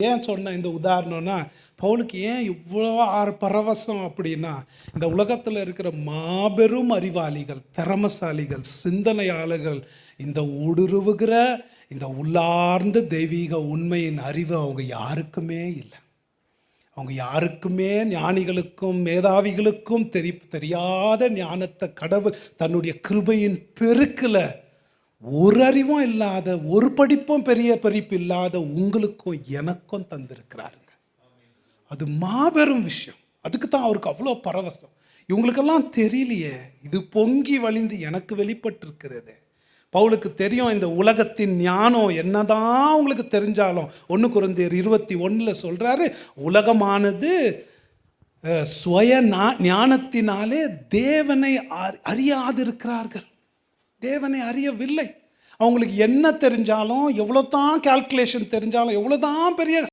ஏன் சொன்ன இந்த உதாரணம்னா, பவுலுக்கு ஏன் இவ்வளோ பரவசம் அப்படின்னா, இந்த உலகத்தில் இருக்கிற மாபெரும் அறிவாளிகள், திறமசாலிகள், சிந்தனையாளர்கள், இந்த ஊடுருவுகிற இந்த உள்ளார்ந்த தெய்வீக உண்மையின் அறிவு அவங்க யாருக்குமே இல்லை. அவங்க யாருக்குமே, ஞானிகளுக்கும் மேதாவிகளுக்கும் தெரியாத ஞானத்தை கடவுள் தன்னுடைய கிருபையின் பெருக்கில் ஒரு அறிவும் இல்லாத, ஒரு படிப்பும் பெரிய படிப்பு இல்லாத உங்களுக்கும் எனக்கும் தந்திருக்கிறாருங்க. அது மாபெரும் விஷயம். அதுக்கு தான் அவருக்கு அவ்வளோ பரவசம். இவங்களுக்கெல்லாம் தெரியலையே, இது பொங்கி வழிந்து எனக்கு வெளிப்பட்டிருக்கிறது. பவுலுக்கு தெரியும் இந்த உலகத்தின் ஞானம் என்னதான் உங்களுக்கு தெரிஞ்சாலும், 1 கொரிந்தியர் 21 சொல்றாரு, உலகமானது சுய ஞானத்தினாலே தேவனை அறியாதிருக்கிறார்கள். தேவனை அறியவில்லை. அவங்களுக்கு என்ன தெரிஞ்சாலும், எவ்வளோ தான் கால்குலேஷன் தெரிஞ்சாலும், எவ்வளோ தான் பெரிய